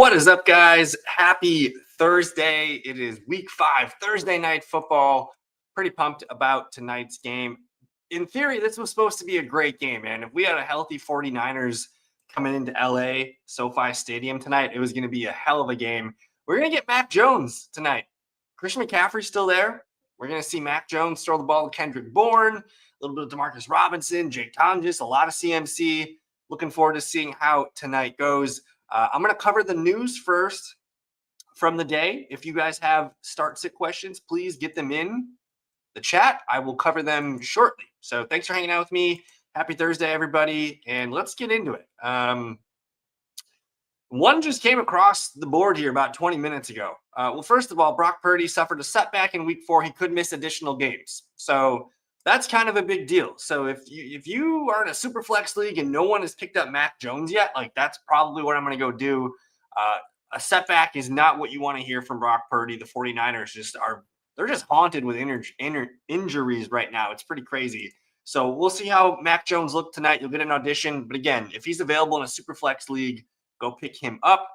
What is up, guys? Happy Thursday. It is week 5, Thursday night football. Pretty pumped about tonight's game. In theory, this was supposed to be a great game, man. If we had a healthy 49ers coming into LA, SoFi Stadium tonight, it was going to be a hell of a game. We're going to get Mac Jones tonight. Christian McCaffrey's still there. We're going to see Mac Jones throw the ball to Kendrick Bourne, a little bit of Demarcus Robinson, Jake Tonjes, a lot of CMC. Looking forward to seeing how tonight goes. I'm going to cover the news first from the day. If you guys have start-sit questions, please get them in the chat. I will cover them shortly. So thanks for hanging out with me. Happy Thursday, everybody. And let's get into it. One just came across the board here about 20 minutes ago. Well, first of all, Brock Purdy suffered a setback in week 4. He could miss additional games. So that's kind of a big deal. So if you are in a super flex league and no one has picked up Mac Jones yet, like that's probably what I'm going to go do. A setback is not what you want to hear from Brock Purdy. The 49ers they're just haunted with injuries right now. It's pretty crazy. So we'll see how Mac Jones look tonight. You'll get an audition. But again, if he's available in a super flex league, go pick him up.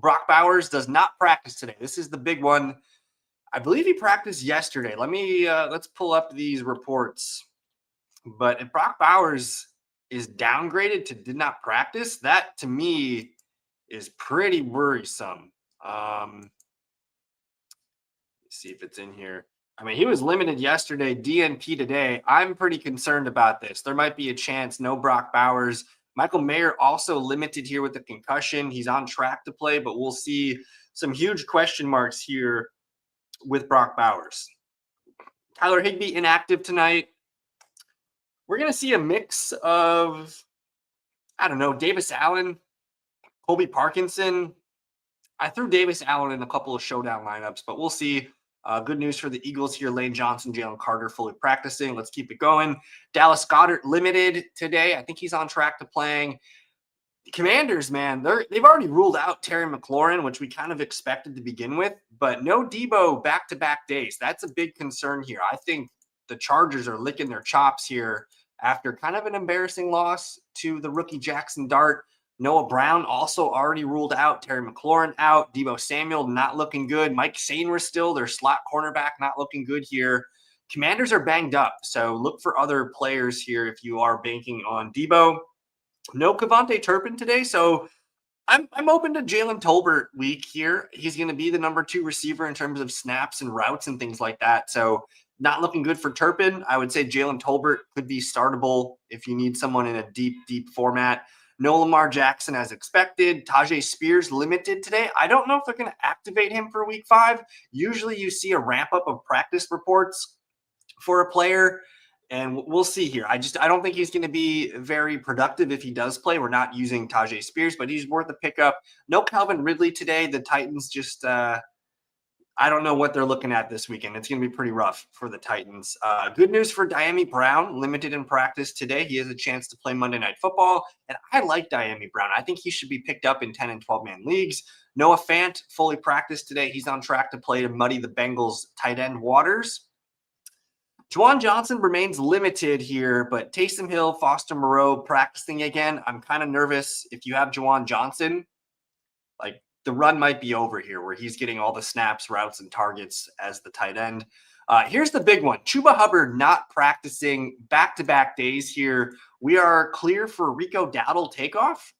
Brock Bowers does not practice today. This is the big one. I believe he practiced yesterday. Let's pull up these reports. But if Brock Bowers is downgraded to did not practice, that to me is pretty worrisome. Let's see if it's in here. I mean, he was limited yesterday, DNP today. I'm pretty concerned about this. There might be a chance no Brock Bowers. Michael Mayer also limited here with the concussion. He's on track to play, but we'll see some huge question marks here with Brock Bowers. Tyler Higbee inactive tonight. We're going to see a mix of, Davis Allen, Colby Parkinson. I threw Davis Allen in a couple of showdown lineups, but we'll see. Good news for the Eagles here. Lane Johnson, Jalen Carter fully practicing. Let's keep it going. Dallas Goedert limited today. I think he's on track to playing. The Commanders, man, they've already ruled out Terry McLaurin, which we kind of expected to begin with, but no Debo back-to-back days. That's a big concern here. I think the Chargers are licking their chops here after kind of an embarrassing loss to the rookie Jackson Dart. Noah Brown also already ruled out. Terry McLaurin out. Debo Samuel not looking good. Mike Sainristil still their slot cornerback not looking good here. Commanders are banged up, so look for other players here if you are banking on Debo. No Kevontae Turpin today, so I'm open to Jalen Tolbert week here. He's going to be the number 2 receiver in terms of snaps and routes and things like that. So not looking good for Turpin. I would say Jalen Tolbert could be startable if you need someone in a deep format. No Lamar Jackson as expected. Tajay Spears limited today. I don't know if they're going to activate him for week 5. Usually you see a ramp up of practice reports for a player. And we'll see here. I don't think he's going to be very productive if he does play. We're not using Tajay Spears, but he's worth a pickup. No Calvin Ridley today. The Titans just I don't know what they're looking at this weekend. It's going to be pretty rough for the Titans. Good news for Dyami Brown, limited in practice today. He has a chance to play Monday Night Football, and I like Dyami Brown. I think he should be picked up in 10 and 12-man leagues. Noah Fant fully practiced today. He's on track to play to muddy the Bengals' tight end waters. Juwan Johnson remains limited here, but Taysom Hill, Foster Moreau practicing again. I'm kind of nervous if you have Juwan Johnson. Like, the run might be over here where he's getting all the snaps, routes, and targets as the tight end. Here's the big one. Chuba Hubbard not practicing back-to-back days here. We are clear for Rico Dowdle takeoff.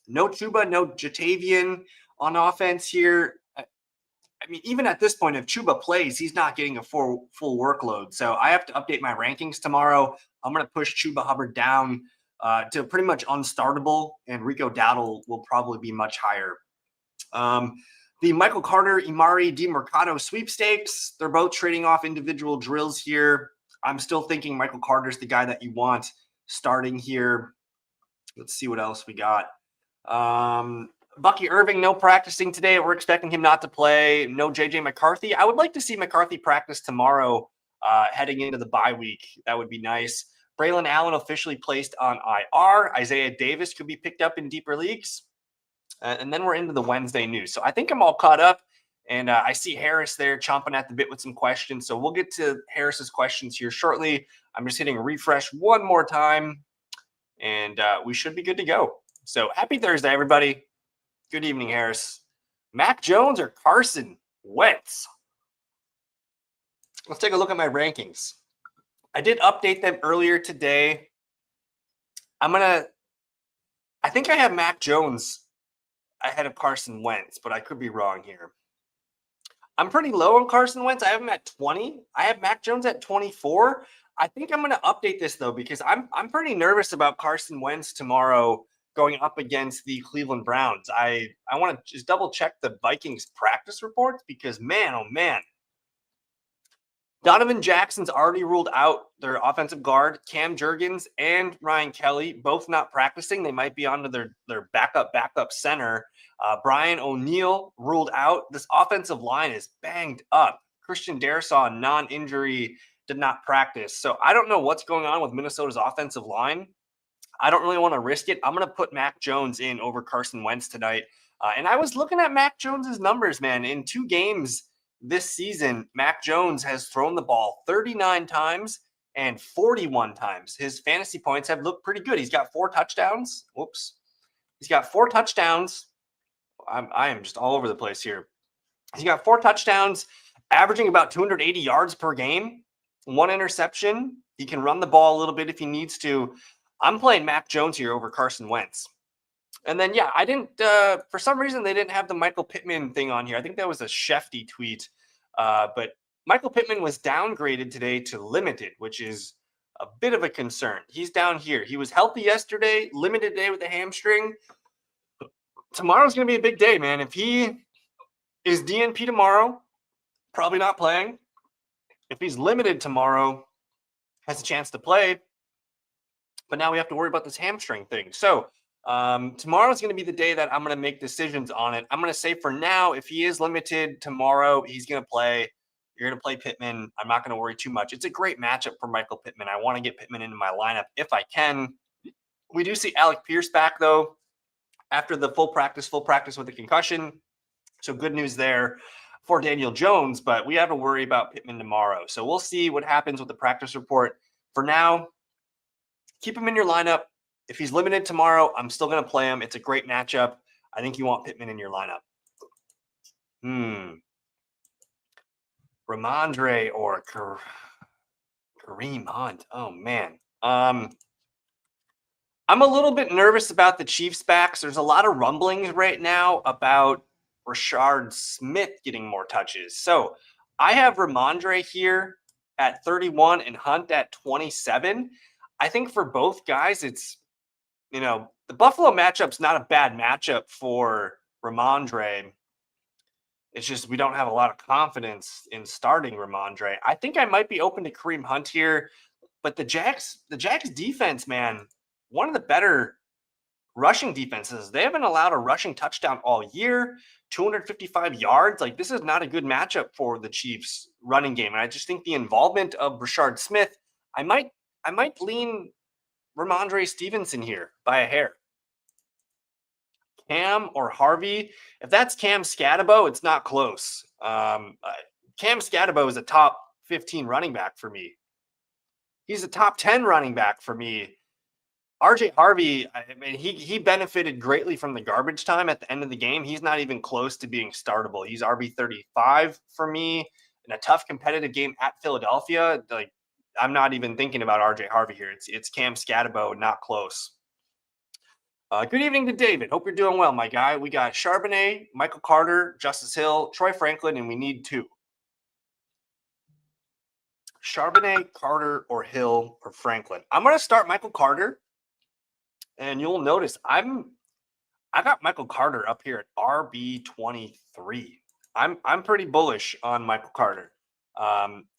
No Chuba, no Jatavian on offense here. I mean, even at this point, if Chuba plays, he's not getting a full workload. So I have to update my rankings tomorrow. I'm going to push Chuba Hubbard down to pretty much unstartable, and Rico Dowdle will probably be much higher. The Michael Carter, Imari DiMercado sweepstakes, they're both trading off individual drills here. I'm still thinking Michael Carter's the guy that you want starting here. Let's see what else we got. Bucky Irving, no practicing today. We're expecting him not to play. No J.J. McCarthy. I would like to see McCarthy practice tomorrow heading into the bye week. That would be nice. Braylon Allen officially placed on IR. Isaiah Davis could be picked up in deeper leagues. And then we're into the Wednesday news. So I think I'm all caught up. And I see Harris there chomping at the bit with some questions. So we'll get to Harris's questions here shortly. I'm just hitting refresh one more time. And we should be good to go. So happy Thursday, everybody. Good evening, Harris. Mac Jones or Carson Wentz? Let's take a look at my rankings. I did update them earlier today. I think I have Mac Jones ahead of Carson Wentz, but I could be wrong here. I'm pretty low on Carson Wentz. I have him at 20. I have Mac Jones at 24. I think I'm going to update this though because I'm pretty nervous about Carson Wentz tomorrow going up against the Cleveland Browns. I want to just double check the Vikings practice reports because man, oh man. Donovan Jackson's already ruled out their offensive guard, Cam Jurgens and Ryan Kelly, both not practicing. They might be onto their backup center. Brian O'Neill ruled out. This offensive line is banged up. Christian Darrisaw, non-injury, did not practice. So I don't know what's going on with Minnesota's offensive line. I don't really want to risk it. I'm going to put Mac Jones in over Carson Wentz tonight. And I was looking at Mac Jones's numbers, man. In 2 games this season, Mac Jones has thrown the ball 39 times and 41 times. His fantasy points have looked pretty good. He's got 4 touchdowns. Whoops. He's got 4 touchdowns. I am just all over the place here. He's got 4 touchdowns, averaging about 280 yards per game, 1 interception. He can run the ball a little bit if he needs to. I'm playing Mac Jones here over Carson Wentz. And then, yeah, I didn't, for some reason, they didn't have the Michael Pittman thing on here. I think that was a Shefty tweet. But Michael Pittman was downgraded today to limited, which is a bit of a concern. He's down here. He was healthy yesterday, limited today with a hamstring. Tomorrow's going to be a big day, man. If he is DNP tomorrow, probably not playing. If he's limited tomorrow, has a chance to play. But now we have to worry about this hamstring thing. So tomorrow's going to be the day that I'm going to make decisions on it. I'm going to say for now, if he is limited tomorrow, he's going to play. You're going to play Pittman. I'm not going to worry too much. It's a great matchup for Michael Pittman. I want to get Pittman into my lineup if I can. We do see Alec Pierce back, though, after the full practice with a concussion. So good news there for Daniel Jones, but we have to worry about Pittman tomorrow. So we'll see what happens with the practice report. For now, keep him in your lineup. If he's limited tomorrow, I'm still going to play him. It's a great matchup. I think you want Pittman in your lineup. Ramondre or Kareem Hunt. Oh, man. I'm a little bit nervous about the Chiefs backs. There's a lot of rumblings right now about Rashard Smith getting more touches. So I have Ramondre here at 31 and Hunt at 27. I think for both guys, it's, the Buffalo matchup's not a bad matchup for Ramondre. It's just we don't have a lot of confidence in starting Ramondre. I think I might be open to Kareem Hunt here, but the Jags defense, man, one of the better rushing defenses. They haven't allowed a rushing touchdown all year, 255 yards. Like, this is not a good matchup for the Chiefs running game. And I just think the involvement of Rashard Smith, I might lean Ramondre Stevenson here by a hair. Cam or Harvey. If that's Cam Scatabo, it's not close. Cam Scatabo is a top 15 running back for me. He's a top 10 running back for me. RJ Harvey, I mean, he benefited greatly from the garbage time at the end of the game. He's not even close to being startable. He's RB35 for me in a tough competitive game at Philadelphia. Like, I'm not even thinking about RJ Harvey here. It's Cam Scatabo, not close. Good evening to David. Hope you're doing well, my guy. We got Charbonnet, Michael Carter, Justice Hill, Troy Franklin, and we need 2. Charbonnet, Carter, or Hill, or Franklin. I'm going to start Michael Carter, and you'll notice I got Michael Carter up here at RB23. I'm pretty bullish on Michael Carter.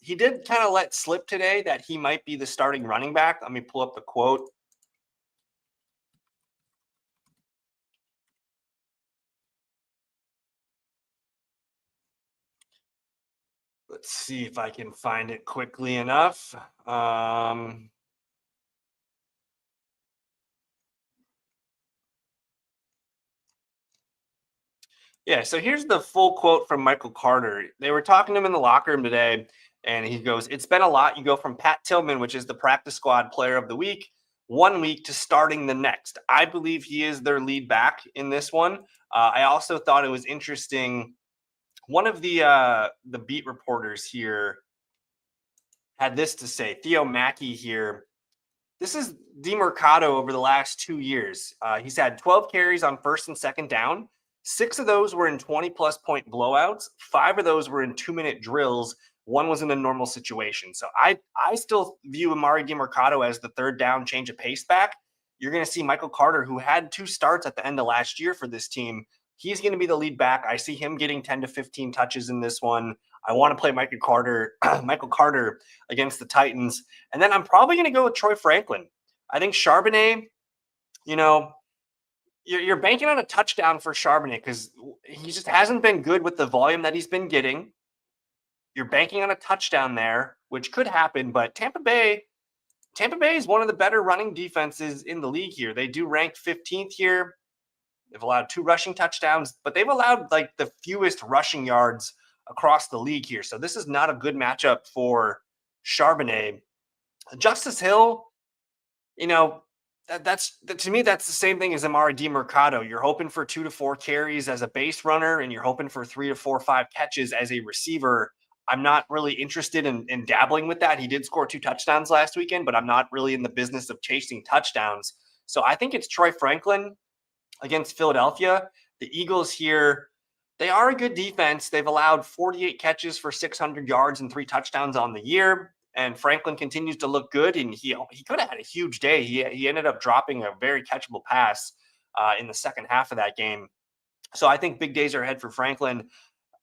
He did kind of let slip today that he might be the starting running back. Let me pull up the quote. Let's see if I can find it quickly enough. Yeah, so here's the full quote from Michael Carter. They were talking to him in the locker room today, and he goes, "It's been a lot. You go from Pat Tillman, which is the practice squad player of the week, one week to starting the next. I believe he is their lead back in this one. I also thought it was interesting. One of the beat reporters here had this to say. Theo Mackey here. This is DeMercado over the last 2 years. He's had 12 carries on first and second down. 6 of those were in 20-plus point blowouts. 5 of those were in 2-minute drills. One was in a normal situation. So I still view Amari DeMercado as the third down change of pace back. You're going to see Michael Carter, who had 2 starts at the end of last year for this team. He's going to be the lead back. I see him getting 10 to 15 touches in this one. I want to play Michael Carter against the Titans. And then I'm probably going to go with Troy Franklin. I think Charbonnet, you're banking on a touchdown for Charbonnet because he just hasn't been good with the volume that he's been getting. You're banking on a touchdown there, which could happen, but Tampa Bay is one of the better running defenses in the league here. They do rank 15th here. They've allowed 2 rushing touchdowns, but they've allowed like the fewest rushing yards across the league here. So this is not a good matchup for Charbonnet. Justice Hill, to me, that's the same thing as Amari DeMercado. You're hoping for 2 to 4 carries as a base runner, and you're hoping for 3 to 4 or 5 catches as a receiver. I'm not really interested in dabbling with that. He did score 2 touchdowns last weekend, but I'm not really in the business of chasing touchdowns. So I think it's Troy Franklin against Philadelphia. The Eagles here, they are a good defense. They've allowed 48 catches for 600 yards and 3 touchdowns on the year. And Franklin continues to look good, and he could have had a huge day. He ended up dropping a very catchable pass in the second half of that game. So I think big days are ahead for Franklin.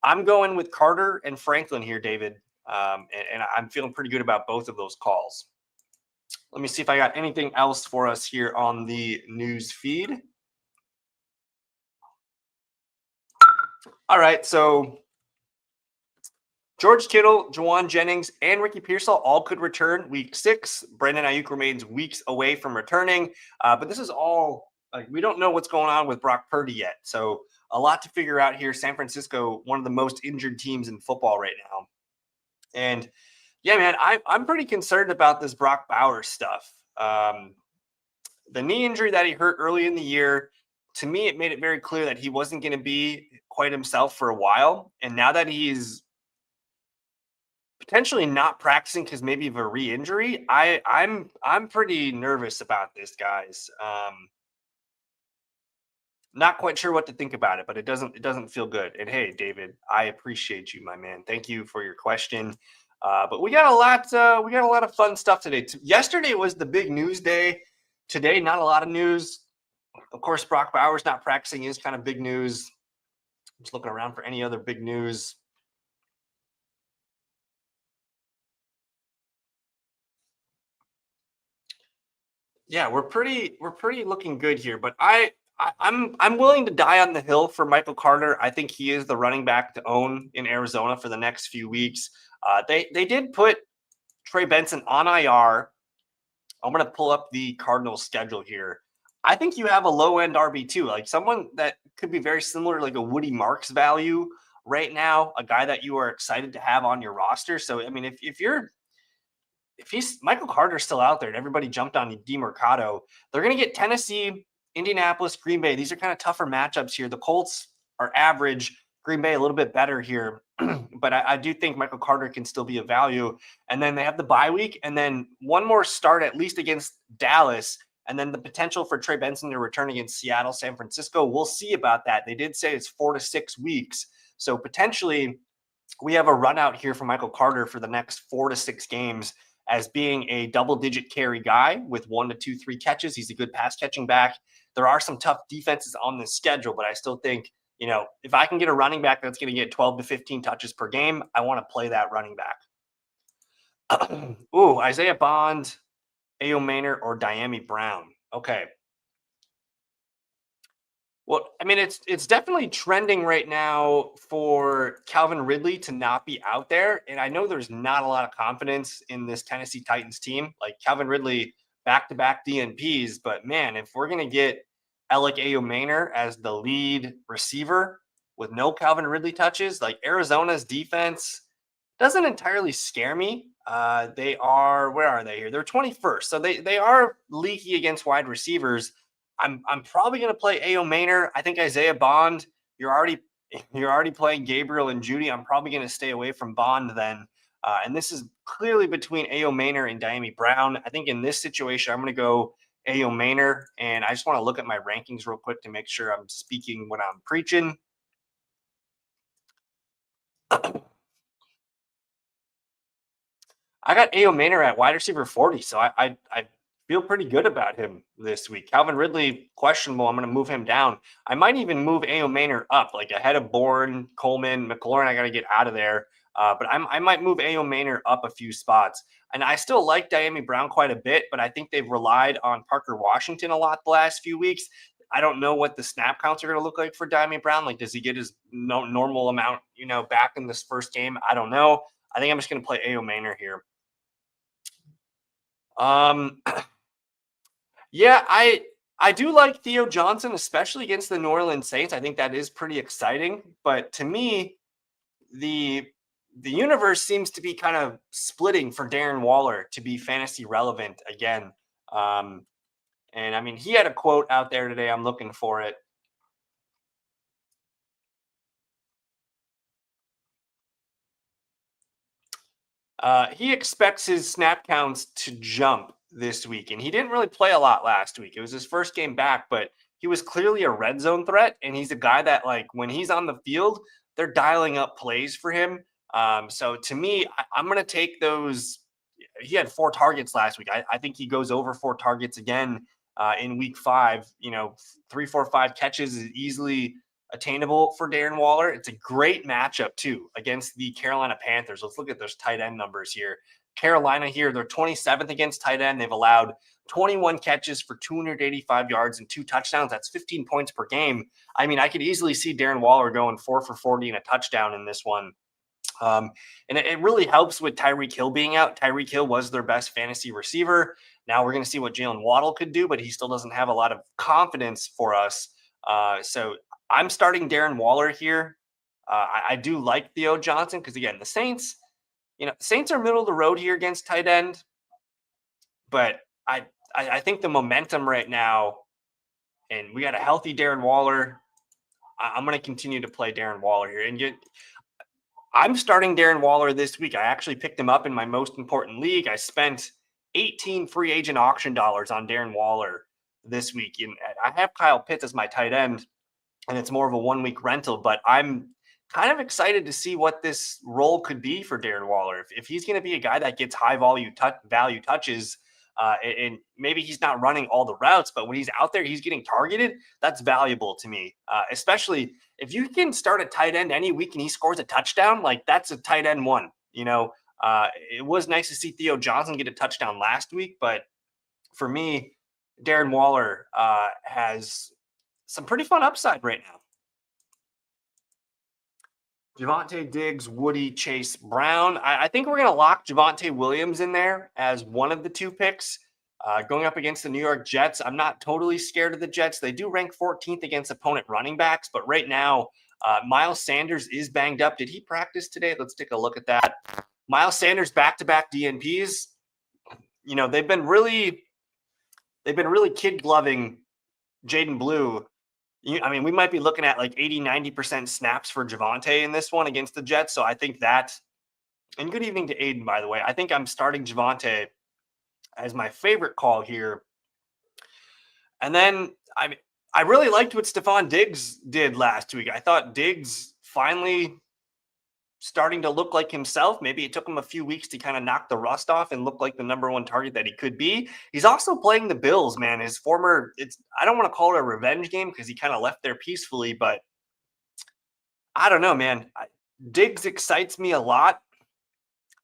I'm going with Carter and Franklin here, David, and I'm feeling pretty good about both of those calls. Let me see if I got anything else for us here on the news feed. All right, so George Kittle, Jawan Jennings, and Ricky Pearsall all could return week 6. Brandon Ayuk remains weeks away from returning, but this is all we don't know what's going on with Brock Purdy yet. So a lot to figure out here. San Francisco, one of the most injured teams in football right now. And yeah, man, I'm pretty concerned about this Brock Bowers stuff. The knee injury that he hurt early in the year, to me, it made it very clear that he wasn't going to be quite himself for a while. And now that he's potentially not practicing because maybe of a re-injury, I'm pretty nervous about this, guys. Not quite sure what to think about it, but it doesn't feel good. And hey, David, I appreciate you, my man. Thank you for your question. But we got a lot of fun stuff today. Yesterday was the big news day. Today, not a lot of news. Of course, Brock Bowers not practicing is kind of big news. I'm just looking around for any other big news. Yeah, we're pretty looking good here, but I'm willing to die on the hill for Michael Carter. I think he is the running back to own in Arizona for the next few weeks. They did put Trey Benson on IR. I'm going to pull up the Cardinals schedule here. I think you have a low end RB2, like someone that could be very similar to like a Woody Marks value right now, a guy that you are excited to have on your roster. So, I mean, if he's Michael Carter's still out there and everybody jumped on DeMercado, they're going to get Tennessee, Indianapolis, Green Bay. These are kind of tougher matchups here. The Colts are average. Green Bay a little bit better here. But I do think Michael Carter can still be a value. And then they have the bye week and then one more start at least against Dallas. And then the potential for Trey Benson to return against Seattle, San Francisco. We'll see about that. They did say it's 4 to 6 weeks. So potentially we have a run out here for Michael Carter for the next 4 to 6 games as being a double-digit carry guy with 1 to 2, 3 catches. He's a good pass-catching back. There are some tough defenses on this schedule, but I still think, if I can get a running back that's going to get 12 to 15 touches per game, I want to play that running back. Ooh, Isaiah Bond, Ayo Maynard, or Diami Brown. Okay. Well, I mean, it's definitely trending right now for Calvin Ridley to not be out there. And I know there's not a lot of confidence in this Tennessee Titans team. Like Calvin Ridley, back-to-back DNPs. But, man, if we're going to get Alec Ayo Maynard as the lead receiver with no Calvin Ridley touches, like Arizona's defense doesn't entirely scare me. They are where are they here? They're 21st, so they are leaky against wide receivers. I'm probably going to play Ao Maynor. I think Isaiah Bond. You're already you're already playing Gabriel and Judy. I'm probably going to stay away from Bond then. And this is clearly between Ao Maynor and Dyami Brown. I think in this situation, I'm going to go Ao Maynor, and I just want to look at my rankings real quick to make sure I'm speaking when I'm preaching. I got Ao Maynor at wide receiver 40, so I feel pretty good about him this week. Calvin Ridley, questionable. I'm going to move him down. I might even move Ao Maynor up, like ahead of Bourne, Coleman, McLaurin. I got to get out of there. But I might move Ao Maynor up a few spots. And I still like Dyami Brown quite a bit, but I think they've relied on Parker Washington a lot the last few weeks. I don't know what the snap counts are going to look like for Dyami Brown. Like, does he get his normal amount, back in this first game? I don't know. I think I'm just going to play Ao Maynor here. Um, yeah, I do like Theo Johnson, especially against the New Orleans Saints. I think that is pretty exciting. But to me, the the universe seems to be kind of splitting for Darren Waller to be fantasy relevant again. Um, and I mean, he had a quote out there today. I'm looking for it. He expects his snap counts to jump this week, and he didn't really play a lot last week. It was his first game back, but he was clearly a red zone threat, and he's a guy that, like, when he's on the field, they're dialing up plays for him. So to me, I'm going to take those. He had 4 targets last week. I think he goes over 4 targets again in week 5. 3, 4, 5 catches is easily attainable for Darren Waller. It's a great matchup too against the Carolina Panthers. Let's look at those tight end numbers here. Carolina here, they're 27th against tight end. They've allowed 21 catches for 285 yards and 2 touchdowns. That's 15 points per game. I mean, I could easily see Darren Waller going 4 for 40 and a touchdown in this one. And it really helps with Tyreek Hill being out. Tyreek Hill was their best fantasy receiver. Now we're going to see what Jalen Waddle could do, but he still doesn't have a lot of confidence for us. So I'm starting Darren Waller here. I do like Theo Johnson because, again, the Saints, Saints are middle of the road here against tight end, but I think the momentum right now, and we got a healthy Darren Waller. I'm going to continue to play Darren Waller here, and I'm starting Darren Waller this week. I actually picked him up in my most important league. I spent 18 free agent auction dollars on Darren Waller this week, and I have Kyle Pitts as my tight end, and it's more of a 1-week rental, but I'm kind of excited to see what this role could be for Darren Waller. If he's going to be a guy that gets high value touches, and maybe he's not running all the routes, but when he's out there, he's getting targeted. That's valuable to me, especially if you can start a tight end any week and he scores a touchdown. Like, that's a tight end one. It was nice to see Theo Johnson get a touchdown last week, but for me, Darren Waller has some pretty fun upside right now. Javonte Diggs, Woody, Chase Brown. I think we're going to lock Javonte Williams in there as one of the 2 picks. Going up against the New York Jets, I'm not totally scared of the Jets. They do rank 14th against opponent running backs, but right now, Miles Sanders is banged up. Did he practice today? Let's take a look at that. Miles Sanders back-to-back DNPs. They've been really kid gloving Jaden Blue. We might be looking at like 80, 90% snaps for Javonte in this one against the Jets. So I think that, and good evening to Aiden, by the way. I think I'm starting Javonte as my favorite call here. And then I really liked what Stephon Diggs did last week. I thought Diggs finally starting to look like himself. Maybe it took him a few weeks to kind of knock the rust off and look like the number 1 target that he could be. He's also playing the Bills, man. I don't want to call it a revenge game because he kind of left there peacefully, but I don't know, man. Diggs excites me a lot.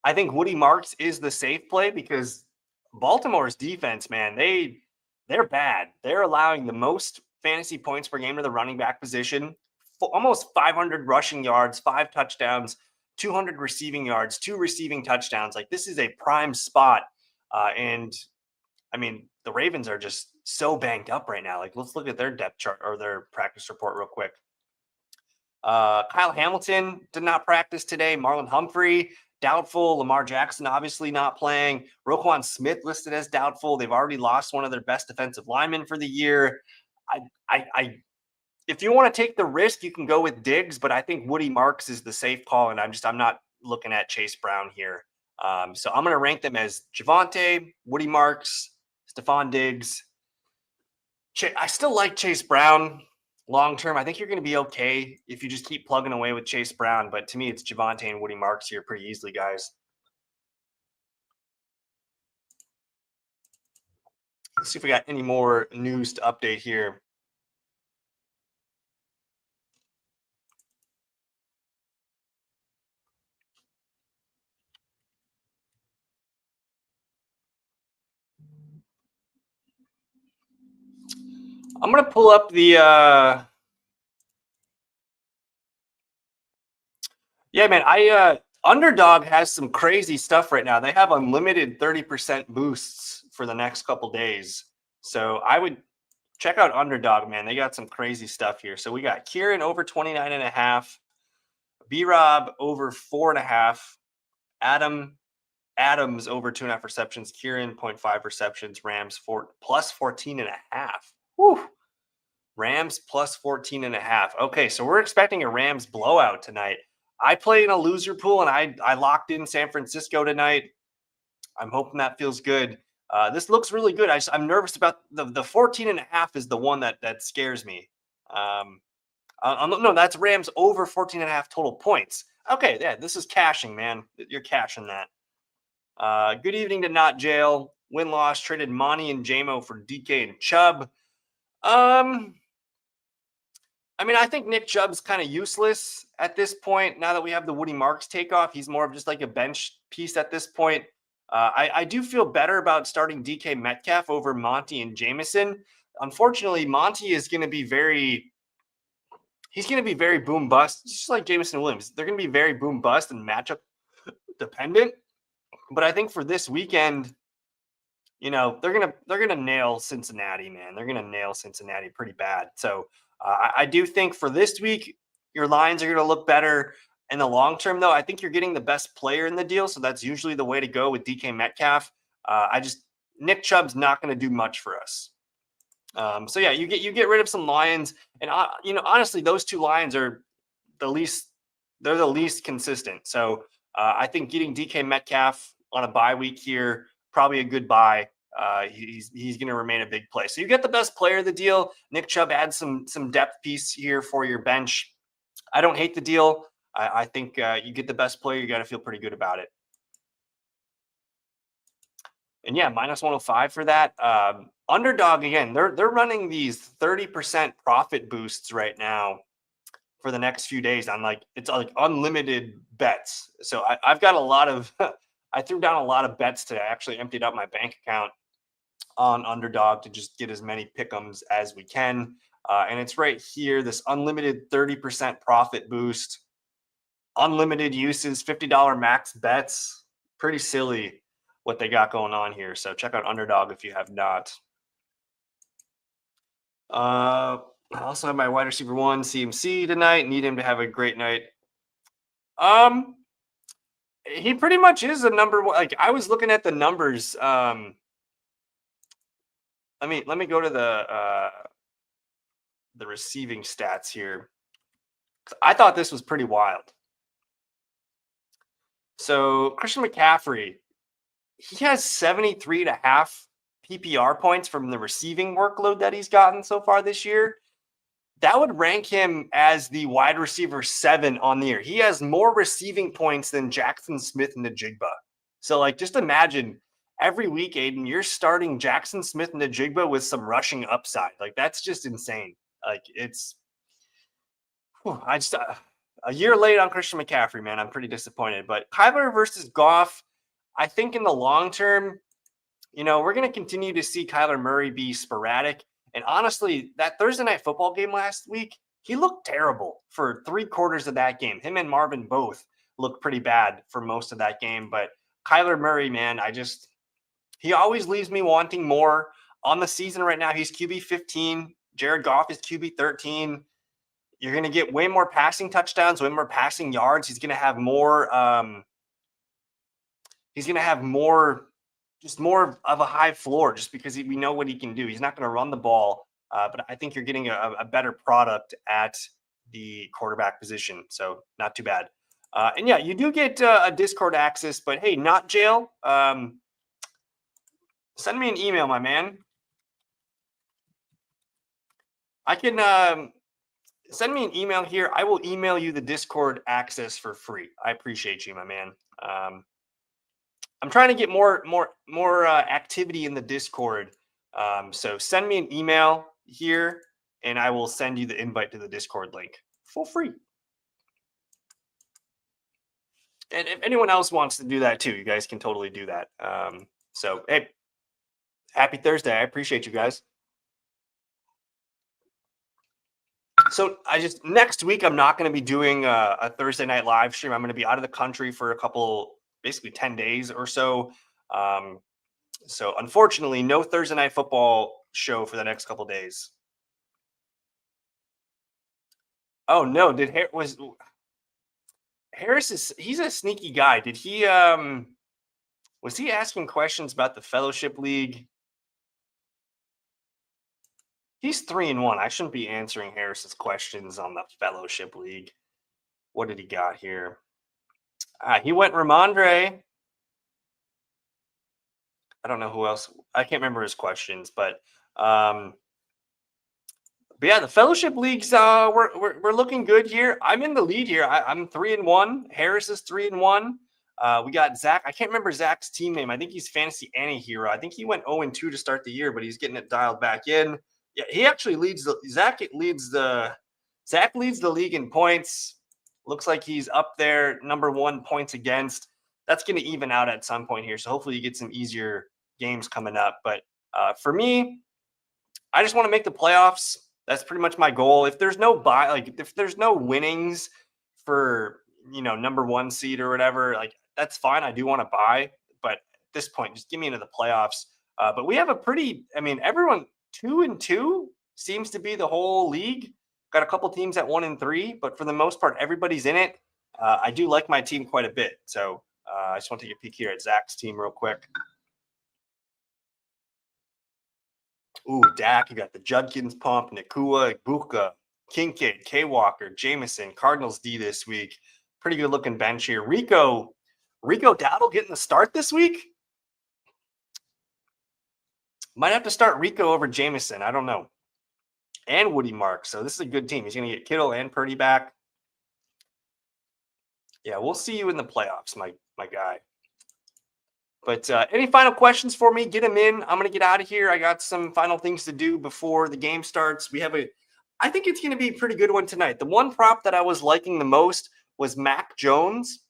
I think Woody Marks is the safe play because Baltimore's defense, man, they're bad. They're allowing the most fantasy points per game to the running back position, almost 500 rushing yards, 5 touchdowns, 200 receiving yards, 2 receiving touchdowns. Like, this is a prime spot. And the Ravens are just so banged up right now. Like, let's look at their depth chart or their practice report real quick. Kyle Hamilton did not practice today. Marlon Humphrey doubtful. Lamar Jackson obviously not playing. Roquan Smith listed as doubtful. They've already lost one of their best defensive linemen for the year. If you want to take the risk, you can go with Diggs, but I think Woody Marks is the safe call, and I'm not looking at Chase Brown here. So I'm going to rank them as Javonte, Woody Marks, Stephon Diggs. I still like Chase Brown long term. I think you're going to be okay if you just keep plugging away with Chase Brown. But to me, it's Javonte and Woody Marks here pretty easily, guys. Let's see if we got any more news to update here. I'm going to pull up the yeah, man, Underdog has some crazy stuff right now. They have unlimited 30% boosts for the next couple days. So I would check out Underdog, man. They got some crazy stuff here. So we got Kieran over 29.5, B-Rob over 4.5, Adams over 2.5 receptions, Kieran 0.5 receptions, Rams plus 14.5. Whew. Rams plus 14.5. Okay, so we're expecting a Rams blowout tonight. I play in a loser pool, and I locked in San Francisco tonight. I'm hoping that feels good. This looks really good. I'm nervous about the 14.5 is the one that scares me. No, that's Rams over 14.5 total points. Okay, yeah, this is cashing, man. You're cashing that. Good evening to Not Jail. Win-loss traded Monty and JMO for DK and Chubb. I mean, I think Nick Chubb's kind of useless at this point. Now that we have the Woody Marks takeoff, he's more of just like a bench piece at this point. I do feel better about starting DK Metcalf over Monty and Jameson. Unfortunately, Monty is going to be he's going to be very boom bust, just like Jameson Williams. They're going to be very boom bust and matchup dependent. But I think for this weekend, you know, they're gonna nail Cincinnati, man. They're gonna nail Cincinnati pretty bad. So I do think for this week, your lines are going to look better. In the long term, though, I think you're getting the best player in the deal. So that's usually the way to go with DK Metcalf. Nick Chubb's not going to do much for us. So yeah, you get rid of some Lions, and honestly, those two Lions are the least consistent. So I think getting DK Metcalf on a bye week here, probably a good buy. He's going to remain a big play. So you get the best player of the deal. Nick Chubb adds some depth piece here for your bench. I don't hate the deal. I think you get the best player. You got to feel pretty good about it. And yeah, minus 105 for that. Underdog, again, they're running these 30% profit boosts right now for the next few days on it's like unlimited bets. So I've got a lot of I threw down a lot of bets today. I actually emptied out my bank account on Underdog to just get as many pick'ems as we can. And it's right here, this unlimited 30% profit boost, unlimited uses, $50 max bets. Pretty silly what they got going on here. So check out Underdog if you have not. I also have my wide receiver 1 CMC tonight. Need him to have a great night. He pretty much is a number one. Like, I was looking at the numbers. Let me go to the receiving stats here. I thought this was pretty wild. So Christian McCaffrey, he has 73.5 PPR points from the receiving workload that he's gotten so far this year. That would rank him as the wide receiver 7 on the year. He has more receiving points than Jackson Smith and Najigba. So, just imagine every week, Aiden, you're starting Jackson Smith and Najigba with some rushing upside. That's just insane. It's a year late on Christian McCaffrey, man. I'm pretty disappointed. But Kyler versus Goff, I think in the long term, we're going to continue to see Kyler Murray be sporadic. And honestly, that Thursday night football game last week, he looked terrible for 3/4 of that game. Him and Marvin both looked pretty bad for most of that game. But Kyler Murray, man, he always leaves me wanting more. On the season right now, he's QB 15. Jared Goff is QB 13. You're going to get way more passing touchdowns, way more passing yards. He's going to have more he's going to have more, just more of a high floor, just because we know what he can do. He's not going to run the ball, but I think you're getting a better product at the quarterback position. So not too bad. And yeah, you do get a Discord access, but hey, not jail. Send me an email, my man. I can send me an email here. I will email you the Discord access for free. I appreciate you, my man. I'm trying to get more activity in the Discord. So send me an email here, and I will send you the invite to the Discord link for free. And if anyone else wants to do that too, you guys can totally do that. So hey, happy Thursday. I appreciate you guys. So next week I'm not going to be doing a Thursday night live stream. I'm going to be out of the country for a couple, basically 10 days or so. So unfortunately, no Thursday night football show for the next couple days. Oh no, Harris he's a sneaky guy. Did he was he asking questions about the Fellowship League? He's 3-1. I shouldn't be answering Harris's questions on the Fellowship League. What did he got here? He went Ramondre. I don't know who else. I can't remember his questions, but yeah, the Fellowship Leagues, we're looking good here. I'm in the lead here. I'm 3-1. Harris is 3-1. We got Zach. I can't remember Zach's team name. I think he's Fantasy Anti-Hero. I think he went 0-2 to start the year, but he's getting it dialed back in. Yeah, he actually leads Zach leads the league in points. Looks like he's up there, number 1 points against. That's going to even out at some point here. So hopefully you get some easier games coming up. But for me, I just want to make the playoffs. That's pretty much my goal. If there's no if there's no winnings for, number 1 seed or whatever, like that's fine. I do want to buy, but at this point, just give me into the playoffs. But we have everyone 2-2 seems to be the whole league. Got a couple teams at 1-3, but for the most part, everybody's in it. I do like my team quite a bit. So I just want to take a peek here at Zach's team real quick. Ooh, Dak, you got the Judkins pump, Nakua, Ibuka, Kincaid, K. Walker, Jameson, Cardinals D this week. Pretty good looking bench here. Rico Dowdle getting the start this week. Might have to start Rico over Jameson. I don't know. And Woody Mark. So this is a good team. He's going to get Kittle and Purdy back. Yeah, we'll see you in the playoffs, my guy. But any final questions for me? Get them in. I'm going to get out of here. I got some final things to do before the game starts. I think it's going to be a pretty good one tonight. The one prop that I was liking the most was Mac Jones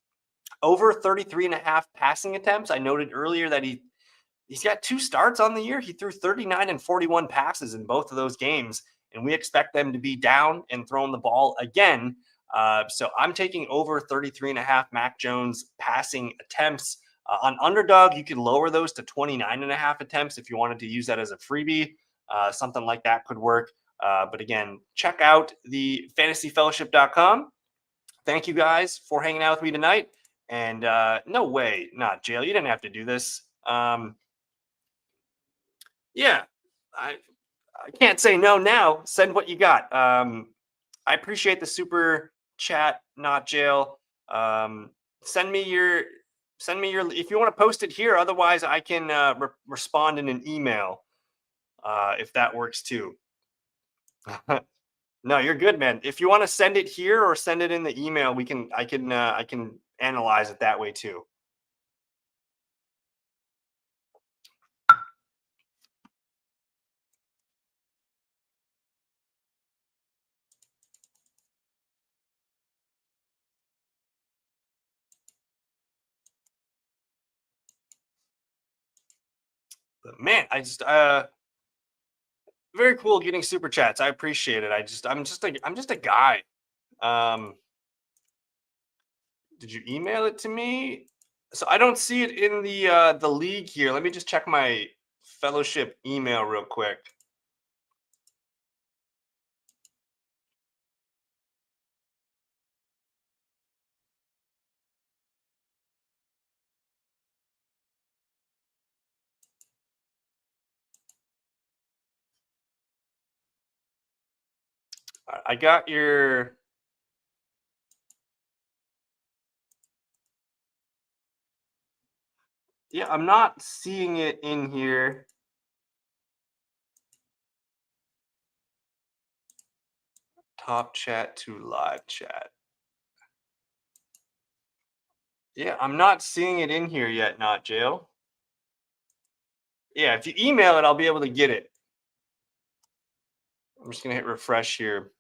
over 33.5 passing attempts. I noted earlier that he's got 2 starts on the year. He threw 39 and 41 passes in both of those games, and we expect them to be down and throwing the ball again. So I'm taking over 33.5 Mac Jones passing attempts. On Underdog, you could lower those to 29.5 attempts if you wanted to use that as a freebie. Something like that could work. But again, check out the fantasyfellowship.com. Thank you guys for hanging out with me tonight. And no way, not jail. You didn't have to do this. Yeah, I can't say no now. Send what you got. I appreciate the super chat, not jail. Send me your if you want to post it here. Otherwise, I can respond in an email if that works too. No, you're good, man. If you want to send it here or send it in the email, I can analyze it that way too. But man, I just very cool getting super chats. I appreciate it. I'm just a guy. Did you email it to me? So I don't see it in the league here. Let me just check my fellowship email real quick. All right, I got your. Yeah, I'm not seeing it in here. Top chat to live chat. Yeah, I'm not seeing it in here yet, not jail. Yeah, if you email it, I'll be able to get it. I'm just gonna hit refresh here.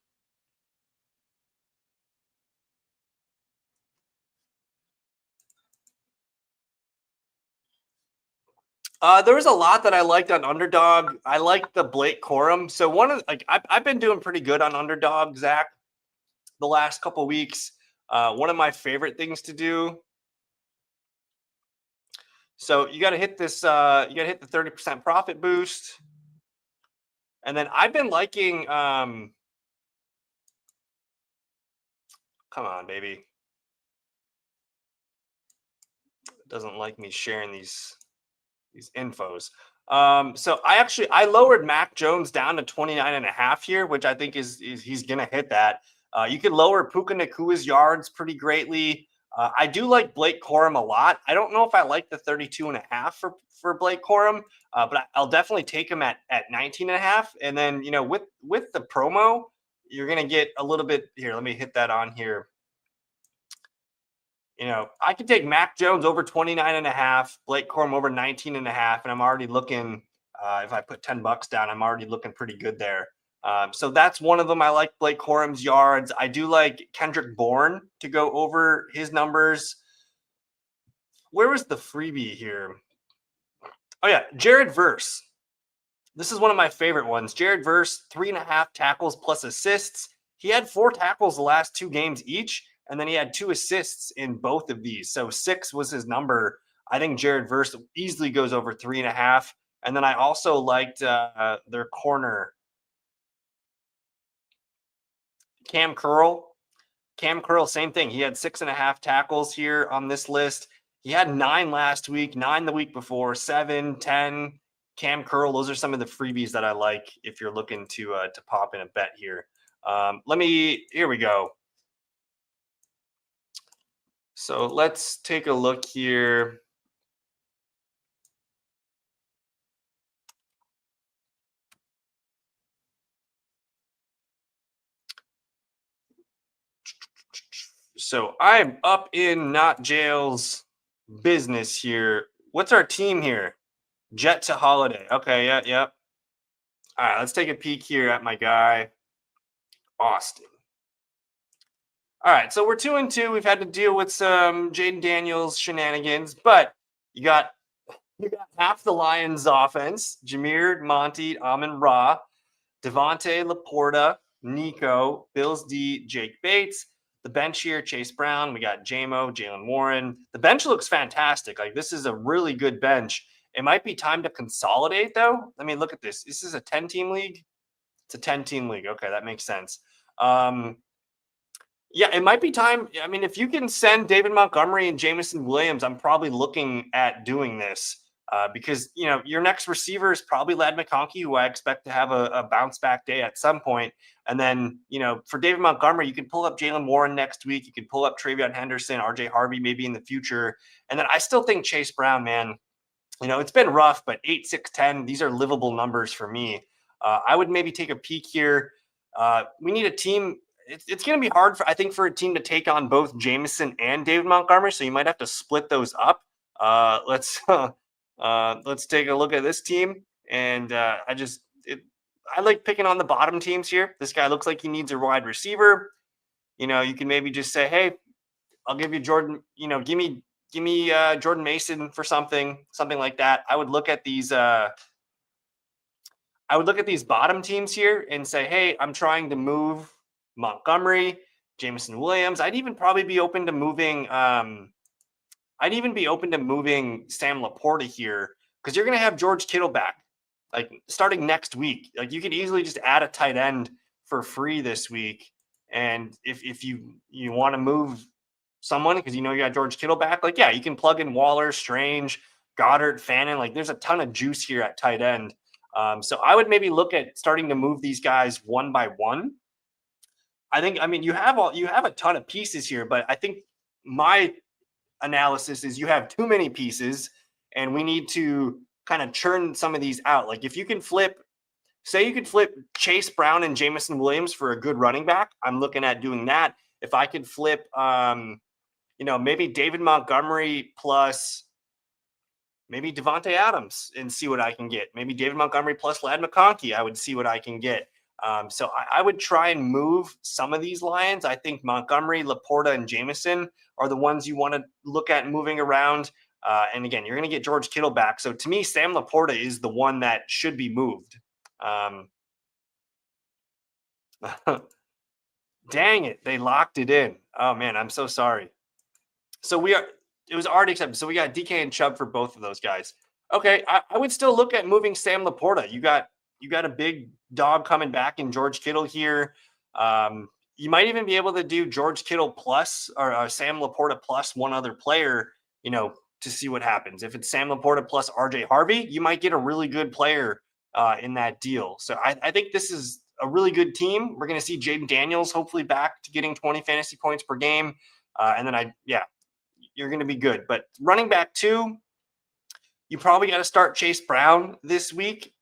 There was a lot that I liked on Underdog. I liked the Blake Corum. So one of like I've been doing pretty good on Underdog, Zach, the last couple weeks. One of my favorite things to do. So you got to hit this. You got to hit the 30% profit boost, and then I've been liking. Come on, baby. It doesn't like me sharing these infos. So I lowered Mac Jones down to 29.5 here, which I think is he's gonna hit that. You can lower Puka Nakua's yards pretty greatly. I do like Blake Corum a lot. I don't know if I like the 32.5 for Blake Corum, but I'll definitely take him at 19.5. And then with the promo, you're gonna get a little bit here. Let me hit that on here. I could take Mac Jones over 29.5, Blake Corum over 19.5, and I'm already looking, if I put $10 down, I'm already looking pretty good there. So that's one of them. I like Blake Corum's yards. I do like Kendrick Bourne to go over his numbers. Where was the freebie here? Oh, yeah, Jared Verse. This is one of my favorite ones. Jared Verse, 3.5 tackles plus assists. He had 4 tackles the last 2 games each, and then he had 2 assists in both of these. So 6 was his number. I think Jared Verse easily goes over 3.5. And then I also liked their corner, Cam Curl. Cam Curl, same thing. He had 6.5 tackles here on this list. He had 9 last week, 9 the week before, 7, 10. Cam Curl, those are some of the freebies that I like if you're looking to pop in a bet here. Here we go. So let's take a look here. So I'm up in Not Jail's business here. What's our team here? Jet to Holiday. Okay, yeah. All right, let's take a peek here at my guy, Austin. All right, so we're 2-2. We've had to deal with some Jaden Daniels shenanigans, but you got half the Lions offense: Jameer, Monty, Amon-Ra, Devontae, Laporta, Nico, Bills D, Jake Bates. The bench here: Chase Brown. We got JMO, Jalen Warren. The bench looks fantastic. Like, this is a really good bench. It might be time to consolidate, though. I mean, look at this. This is a 10-team league. It's a 10-team league. Okay, that makes sense. Yeah, it might be time. I mean, if you can send David Montgomery and Jameson Williams, I'm probably looking at doing this because, your next receiver is probably Ladd McConkey, who I expect to have a bounce back day at some point. And then, for David Montgomery, you can pull up Jalen Warren next week. You can pull up Travion Henderson, RJ Harvey maybe in the future. And then I still think Chase Brown, man, it's been rough, but 8, 6, 10, these are livable numbers for me. I would maybe take a peek here. We need a team. It's going to be hard, I think, for a team to take on both Jameson and David Montgomery, so you might have to split those up. Let's take a look at this team, and I like picking on the bottom teams here. This guy looks like he needs a wide receiver. You can maybe just say, hey, I'll give you Jordan. Give me Jordan Mason for something like that. I would look at these. I would look at these bottom teams here and say, hey, I'm trying to move Montgomery, Jameson Williams. I'd even probably be open to moving. I'd even be open to moving Sam Laporta here because you're going to have George Kittle back, like, starting next week. Like, you could easily just add a tight end for free this week. And if you want to move someone because you got George Kittle back, like, yeah, you can plug in Waller, Strange, Goddard, Fannin. Like, there's a ton of juice here at tight end. So I would maybe look at starting to move these guys one by one. I mean, you have a ton of pieces here, but I think my analysis is you have too many pieces and we need to kind of churn some of these out. Like if you can say you could flip Chase Brown and Jameson Williams for a good running back, I'm looking at doing that. If I could flip, maybe David Montgomery plus maybe Devontae Adams and see what I can get. Maybe David Montgomery plus Ladd McConkey, I would see what I can get. So I would try and move some of these Lions. I think Montgomery, Laporta, and Jameson are the ones you want to look at moving around. And again, you're going to get George Kittle back. So to me, Sam Laporta is the one that should be moved. Dang it. They locked it in. Oh, man, I'm so sorry. So it was already accepted. So we got DK and Chubb for both of those guys. Okay, I would still look at moving Sam Laporta. You got a big dog coming back in George Kittle here. You might even be able to do George Kittle plus or Sam Laporta plus one other player, to see what happens. If it's Sam Laporta plus RJ Harvey, you might get a really good player in that deal. So I think this is a really good team. We're going to see Jaden Daniels hopefully back to getting 20 fantasy points per game. And then you're going to be good. But running back 2, you probably got to start Chase Brown this week.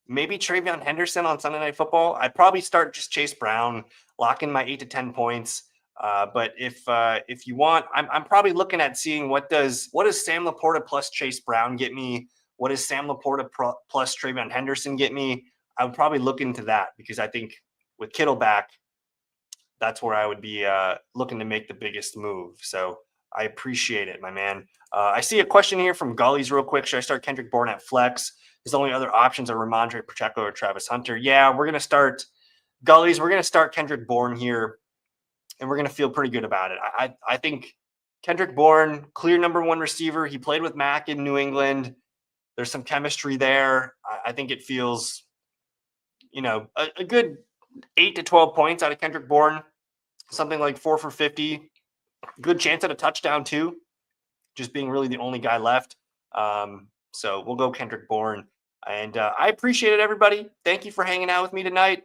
Maybe TreVeyon Henderson on Sunday Night Football. I'd probably start just Chase Brown, lock in my 8 to 10 points. But if you want, I'm probably looking at seeing what does Sam Laporta plus Chase Brown get me? What does Sam Laporta plus TreVeyon Henderson get me? I would probably look into that because I think with Kittle back, that's where I would be looking to make the biggest move. So I appreciate it, my man. I see a question here from Gullies real quick. Should I start Kendrick Bourne at flex? His only other options are Ramondre Pacheco or Travis Hunter. Yeah, we're going to start Gullies. We're going to start Kendrick Bourne here, and we're going to feel pretty good about it. I think Kendrick Bourne, clear number 1 receiver. He played with Mac in New England. There's some chemistry there. I think it feels, a good 8 to 12 points out of Kendrick Bourne, something like 4 for 50. Good chance at a touchdown too, just being really the only guy left. So we'll go Kendrick Bourne. And I appreciate it, everybody. Thank you for hanging out with me tonight.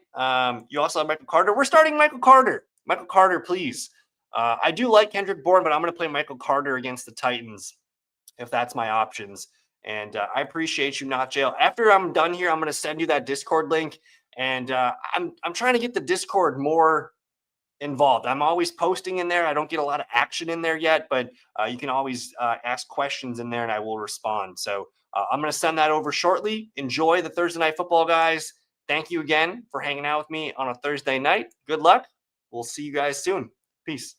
You also have Michael Carter. We're starting Michael Carter. Michael Carter, please. I do like Kendrick Bourne, but I'm going to play Michael Carter against the Titans if that's my options. And I appreciate you, Not Jail. After I'm done here, I'm going to send you that Discord link. And I'm trying to get the Discord more involved. I'm always posting in there. I don't get a lot of action in there yet, but you can always ask questions in there and I will respond. So I'm going to send that over shortly. Enjoy the Thursday Night Football, guys. Thank you again for hanging out with me on a Thursday night. Good luck. We'll see you guys soon. Peace.